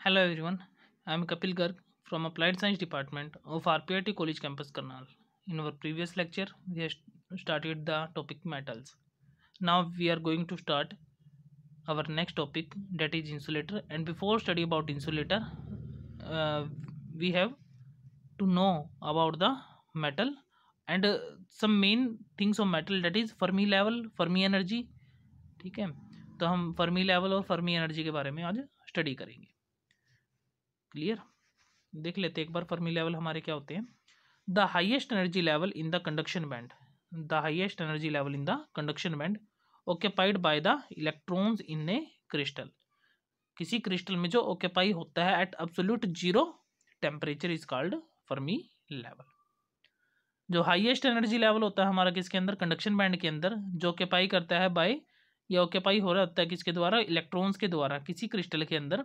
Hello everyone, I am Kapil Garg from Applied Science Department of RPIT College Campus Karnal. In our previous lecture, we have started the topic metals. Now we are going to start our next topic, that is insulator. And before study about insulator, uh, we have to know about the metal and some main things of metal, that is Fermi level, Fermi energy. ठीक है, तो हम Fermi level और Fermi energy के बारे में आज study करेंगे. क्लियर. देख लेते एक बार फर्मी लेवल हमारे क्या होते हैं. The highest energy level in the conduction band, the highest energy level in the conduction band occupied by the electrons in a crystal. किसी क्रिस्टल में जो ऑक्यूपाई होता है at absolute zero temperature is called Fermi level. जो highest energy level होता है हमारा किसके अंदर, कंडक्शन बैंड के अंदर, जो ऑक्यूपाई करता है बाय, या ऑक्यूपाई हो रहा होता है किसके द्वारा, इलेक्ट्रॉन्स के द्वारा किसी क्रिस्टल के अंदर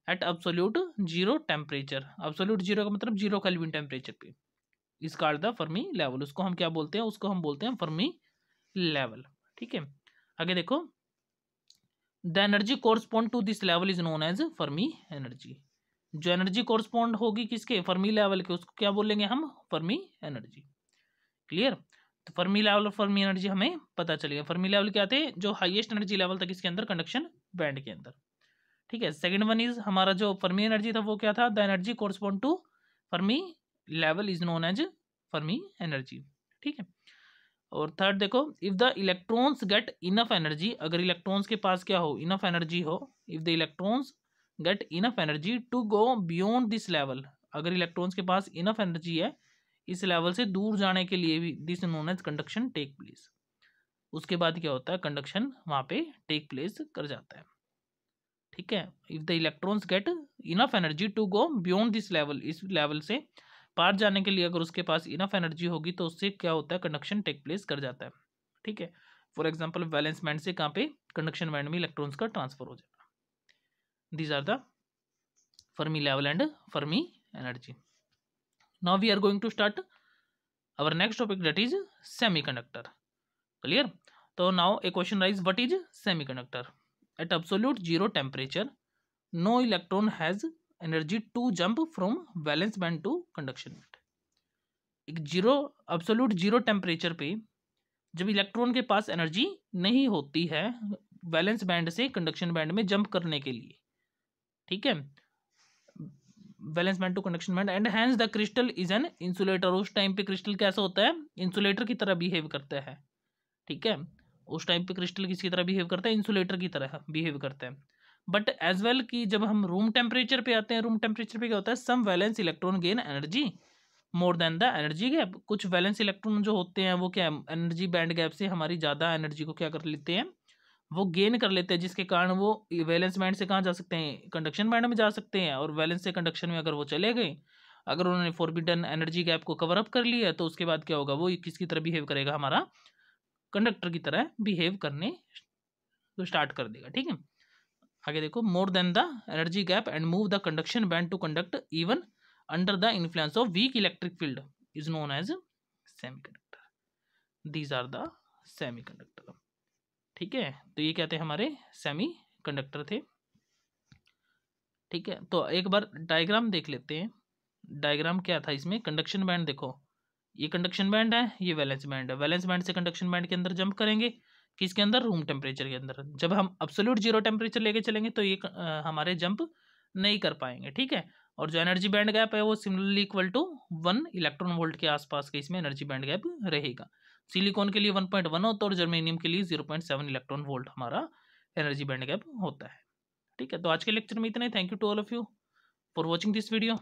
at absolute zero temperature. Absolute zero का मतलब जीरो केल्विन टेम्परेचर पे, इस कॉल्ड द फर्मी लेवल. उसको हम क्या बोलते हैं, उसको हम बोलते हैं फर्मी लेवल. ठीक है, आगे देखो. The energy correspond to this level is known as Fermi energy. जो एनर्जी कोरस्पॉन्ड होगी किसके, फर्मी लेवल के, उसको क्या बोलेंगे हम, फर्मी एनर्जी. क्लियर. तो फर्मी लेवल और फर्मी एनर्जी हमें पता चलेगा. फर्मी लेवल क्या थे, जो हाईएस्ट एनर्जी लेवल था किसके अंदर, कंडक्शन बैंड के अंदर. ठीक है. सेकंड वन इज हमारा जो फर्मी एनर्जी था वो क्या था, the energy correspond to Fermi level is known as Fermi energy. ठीक है. और थर्ड देखो, if the electrons get enough energy, अगर इलेक्ट्रॉन्स के पास क्या हो, इनफ एनर्जी हो, if the electrons get enough energy to go beyond this level, अगर इलेक्ट्रॉन्स के पास इनफ एनर्जी है इस लेवल से दूर जाने के लिए भी, this known as conduction take place. उसके बाद क्या होता है, कंडक्शन वहां पे टेक प्लेस कर जाता है. ठीक है. If the electrons get enough energy to go beyond this level, इस लेवल से पार जाने के लिए अगर उसके पास इनफ एनर्जी होगी तो उससे क्या होता है, कंडक्शन टेक प्लेस कर जाता है. ठीक है. फॉर एग्जांपल वैलेंस बैंड से कहाँ पे, कंडक्शन बैंड में इलेक्ट्रॉन्स का ट्रांसफर हो जाएगा. These are the Fermi level and Fermi energy. Now we are going to start our next topic, that is semiconductor. Clear. तो now a question rise, what is semiconductor. At absolute zero temperature, no electron has energy to jump from valence band to conduction band. एक zero, absolute zero temperature पे जब electron के पास energy नहीं होती है valence band से conduction band में जंप करने के लिए. ठीक है. Valence band to conduction band, and hence the crystal is an insulator. उस टाइम पे क्रिस्टल कैसा होता है, इंसुलेटर की तरह बिहेव करता है. ठीक है. उस टाइम पे क्रिस्टल किसकी तरह बिहेव करता है, इंसुलेटर की तरह बिहेव करता है. बट एज वेल कि जब हम रूम टेम्परेचर पे आते हैं, रूम टेम्परेचर पे क्या होता है, some valence electron gain energy more than the energy gap. कुछ वैलेंस इलेक्ट्रॉन जो होते हैं वो क्या, एनर्जी बैंड गैप से हमारी ज़्यादा एनर्जी को क्या कर लेते हैं, वो गेन कर लेते हैं, जिसके कारण वो वैलेंस बैंड से कहाँ जा सकते हैं, कंडक्शन बैंड में जा सकते हैं. और वैलेंस से कंडक्शन में अगर वो चले गए, अगर उन्होंने फॉरबिडन एनर्जी गैप को कवर अप कर लिया, तो उसके बाद क्या होगा, वो किसकी तरह बिहेव करेगा, हमारा कंडक्टर की तरह बिहेव करने तो स्टार्ट कर देगा. ठीक है. आगे देखो, more than the energy gap and move the conduction band to conduct even under the influence of weak electric field is known as semiconductor. These are the semiconductor. ठीक है. तो ये क्या थे, हमारे सेमी कंडक्टर थे. ठीक है. तो एक बार डायग्राम देख लेते हैं. डायग्राम क्या था इसमें, कंडक्शन बैंड देखो, ये कंडक्शन बैंड है, ये वैलेंस बैंड है. वैलेंस बैंड से कंडक्शन बैंड के अंदर जंप करेंगे, किसके अंदर, रूम टेम्परेचर के अंदर. जब हम एब्सोल्यूट जीरो टेम्परेचर लेके चलेंगे तो ये हमारे जंप नहीं कर पाएंगे. ठीक है. और जो एनर्जी बैंड गैप है वो similarly equal to 1 electron volt के आसपास के इसमें एनर्जी बैंड गैप रहेगा. सिलिकॉन के लिए 1.1 होता है और जर्मेनियम के लिए 0.7 इलेक्ट्रॉन वोल्ट हमारा एनर्जी बैंड गैप होता है. ठीक है. तो आज के लेक्चर में इतना ही. Thank you to all of you for watching this video.